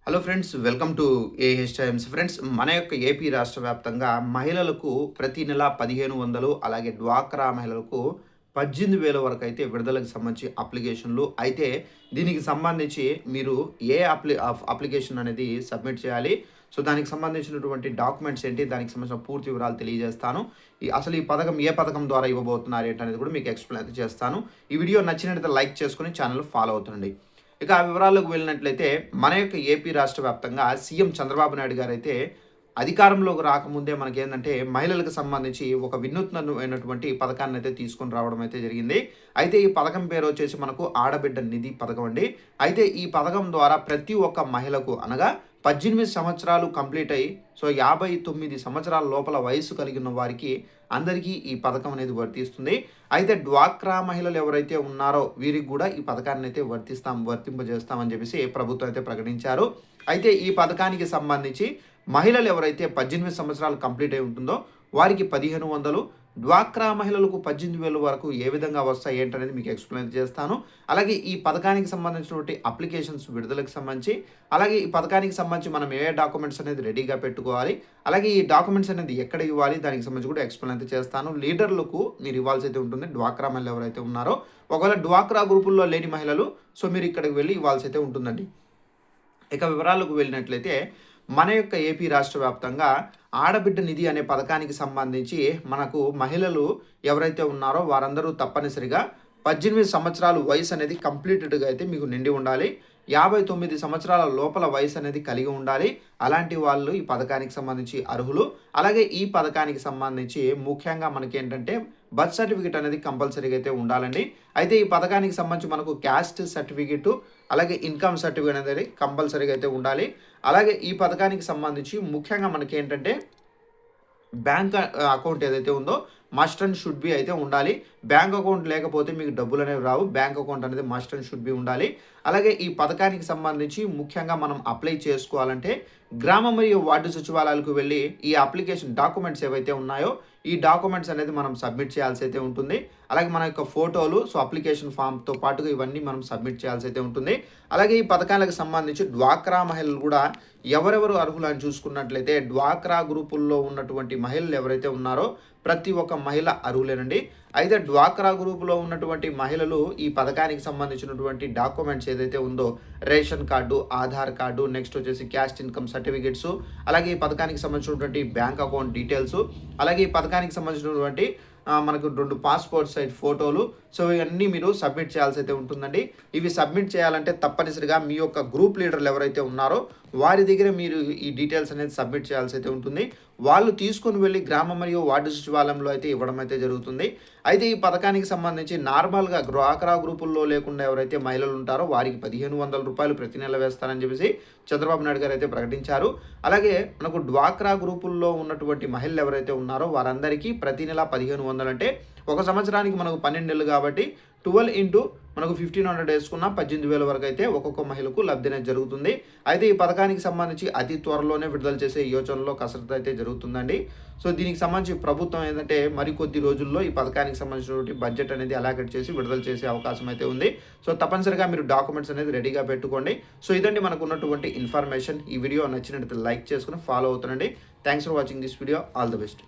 Hello friends, welcome to AH times. Friends, మన యొక్క AP రాష్ట్ర వ్యాప్తంగా మహిళలకు ప్రతి నెల 1500, అలాగే డ్వాక్రా మహిళలకు 18,000 వరకు అయితే విడుదలకు సంబంధించి అప్లికేషన్లు అయితే దీనికి సంబంధించి మీరు ఏ అప్లికేషన్ అనేది సబ్మిట్ చేయాలి. సో దానికి సంబంధించినటువంటి డాక్యుమెంట్స్ ఏంటి, దానికి సంబంధించిన పూర్తి వివరాలు తెలియజేస్తాను. అసలు ఈ పథకం ఏ పథకం ద్వారా ఇవ్వబోతున్నారు ఏంటనేది కూడా మీకు ఎక్స్ప్లెయిన్ అయితే చేస్తాను. ఈ వీడియో నచ్చినట్లయితే లైక్ చేసుకుని ఛానల్ ఫాలో అవుతుండండి. ఇక ఆ వివరాల్లోకి వెళ్ళినట్లయితే మన యొక్క ఏపీ రాష్ట్ర వ్యాప్తంగా సీఎం చంద్రబాబు నాయుడు గారు అయితే అధికారంలోకి రాకముందే మనకేందంటే మహిళలకు సంబంధించి ఒక వినూత్నమైనటువంటి పథకాన్ని అయితే తీసుకొని రావడం అయితే జరిగింది. అయితే ఈ పథకం పేరు వచ్చేసి మనకు ఆడబిడ్డ నిధి పథకం అండి. అయితే ఈ పథకం ద్వారా ప్రతి ఒక్క మహిళకు అనగా 18 సంవత్సరాలు కంప్లీట్ అయ్యి 59 సంవత్సరాల లోపల వయసు కలిగిన వారికి అందరికీ ఈ పథకం అనేది వర్తిస్తుంది. అయితే డ్వాక్రా మహిళలు ఎవరైతే ఉన్నారో వీరికి కూడా ఈ పథకాన్ని అయితే వర్తింపజేస్తామని చెప్పేసి ప్రభుత్వం అయితే ప్రకటించారు. అయితే ఈ పథకానికి సంబంధించి మహిళలు ఎవరైతే 18 సంవత్సరాలు కంప్లీట్ అయి ఉంటుందో వారికి 1500, డ్వాక్రా మహిళలకు 18,000 వరకు ఏ విధంగా వస్తాయి ఏంటనేది మీకు ఎక్స్ప్లెయిన్ చేస్తాను. అలాగే ఈ పథకానికి సంబంధించినటువంటి అప్లికేషన్స్ విడుదలకు సంబంధించి, అలాగే ఈ పథకానికి సంబంధించి మనం ఏ డాక్యుమెంట్స్ అనేది రెడీగా పెట్టుకోవాలి, అలాగే ఈ డాక్యుమెంట్స్ అనేది ఎక్కడ ఇవ్వాలి దానికి సంబంధించి కూడా ఎక్స్ప్లెయిన్ అయితే చేస్తాను. లీడర్లకు మీరు ఇవ్వాల్సి అయితే ఉంటుంది, డ్వాక్రా మహిళలు ఎవరైతే ఉన్నారో. ఒకవేళ డ్వాక్రా గ్రూపుల్లో లేని మహిళలు మీరు ఇక్కడికి వెళ్ళి ఇవ్వాల్సి అయితే ఉంటుందండి. ఇక వివరాలకు వెళ్ళినట్లయితే మన యొక్క ఏపీ రాష్ట్ర వ్యాప్తంగా ఆడబిడ్డ నిధి అనే పథకానికి సంబంధించి మనకు మహిళలు ఎవరైతే ఉన్నారో వారందరూ తప్పనిసరిగా 18 సంవత్సరాలు వయసు అనేది కంప్లీటెడ్గా అయితే మీకు నిండి ఉండాలి. 59 సంవత్సరాల లోపల వయసు అనేది కలిగి ఉండాలి. అలాంటి వాళ్ళు ఈ పథకానికి సంబంధించి అర్హులు. అలాగే ఈ పథకానికి సంబంధించి ముఖ్యంగా మనకి ఏంటంటే బర్త్ సర్టిఫికేట్ అనేది కంపల్సరీగా అయితే ఉండాలండి. అయితే ఈ పథకానికి సంబంధించి మనకు క్యాస్ట్ సర్టిఫికేటు, అలాగే ఇన్కమ్ సర్టిఫికేట్ అనేది కంపల్సరీగా అయితే ఉండాలి. అలాగే ఈ పథకానికి సంబంధించి ముఖ్యంగా మనకి ఏంటంటే బ్యాంక్ అకౌంట్ ఏదైతే ఉందో మస్ట్ అండ్ షుడ్ బి అయితే ఉండాలి. బ్యాంక్ అకౌంట్ లేకపోతే మీకు డబ్బులు అనేవి రావు. బ్యాంక్ అకౌంట్ అనేది మస్ట్ అండ్ షుడ్ బి ఉండాలి. అలాగే ఈ పథకానికి సంబంధించి ముఖ్యంగా మనం అప్లై చేసుకోవాలంటే గ్రామ మరియు వార్డు సచివాలయాలకు వెళ్ళి ఈ అప్లికేషన్ డాక్యుమెంట్స్ ఏవైతే ఉన్నాయో ఈ డాక్యుమెంట్స్ అనేది మనం సబ్మిట్ చేయాల్సి అయితే ఉంటుంది. అలాగే మన యొక్క ఫోటోలు, అప్లికేషన్ ఫామ్తో పాటుగా ఇవన్నీ మనం సబ్మిట్ చేయాల్సి అయితే ఉంటుంది. అలాగే ఈ పథకాలకు సంబంధించి డ్వాక్రా మహిళలు కూడా ఎవరెవరు అర్హులు అని చూసుకున్నట్లయితే డ్వాక్రా గ్రూపుల్లో ఉన్నటువంటి మహిళలు ఎవరైతే ఉన్నారో ప్రతి ఒక్క మహిళ అర్హులేనండి. అయితే డ్వాక్రా గ్రూపులో ఉన్నటువంటి మహిళలు ఈ పథకానికి సంబంధించినటువంటి డాక్యుమెంట్స్ ఏదైతే ఉందో ration card, Aadhaar card, next వచ్చేసి క్యాస్ట్ ఇన్కమ్ సర్టిఫికేట్స్, అలాగే ఈ పథకానికి సంబంధించినటువంటి బ్యాంక్ అకౌంట్ డీటెయిల్స్, అలాగే ఈ పథకానికి సంబంధించినటువంటి మనకు 2 పాస్పోర్ట్ సైజ్ ఫోటోలు, ఇవన్నీ మీరు సబ్మిట్ చేయాల్సి అయితే ఉంటుందండి. ఇవి సబ్మిట్ చేయాలంటే తప్పనిసరిగా మీ యొక్క గ్రూప్ లీడర్లు ఎవరైతే ఉన్నారో వారి దగ్గర మీరు ఈ డీటెయిల్స్ అనేది సబ్మిట్ చేయాల్సి అయితే ఉంటుంది. వాళ్ళు తీసుకొని వెళ్ళి గ్రామ మరియు వార్డు సచివాలయంలో అయితే ఇవ్వడం అయితే జరుగుతుంది. అయితే ఈ పథకానికి సంబంధించి నార్మల్గా డ్వాక్రా గ్రూపుల్లో లేకుండా ఎవరైతే మహిళలు ఉంటారో వారికి 1,500 రూపాయలు ప్రతి నెల వేస్తారని చెప్పేసి చంద్రబాబు నాయుడు గారు అయితే ప్రకటించారు. అలాగే మనకు డ్వాక్రా గ్రూపుల్లో ఉన్నటువంటి మహిళలు ఎవరైతే ఉన్నారో వారందరికీ ప్రతి నెల 1,500 అంటే ఒక సంవత్సరానికి మనకు 12 నెలలు కాబట్టి 12 ఇంటూ మనకు 1,500 వేసుకున్న 18,000 వరకు అయితే ఒక్కొక్క మహిళకు లబ్ధి అనేది జరుగుతుంది. అయితే ఈ పథకానికి సంబంధించి అతి త్వరలోనే విడుదల చేసే యోచనలో కసరత్తు అయితే జరుగుతుందండి. దీనికి సంబంధించి ప్రభుత్వం ఏంటంటే మరికొద్ది రోజుల్లో ఈ పథకానికి సంబంధించినటువంటి బడ్జెట్ అనేది అలాకేట్ చేసి విడుదల చేసే అవకాశం అయితే ఉంది. తప్పనిసరిగా మీరు డాక్యుమెంట్స్ అనేది రెడీగా పెట్టుకోండి. ఇదండి మనకు ఉన్నటువంటి ఇన్ఫర్మేషన్. ఈ వీడియో నచ్చినట్లయితే లైక్ చేసుకుని ఫాలో అవుతుండండి. Thanks for watching this video. All the best.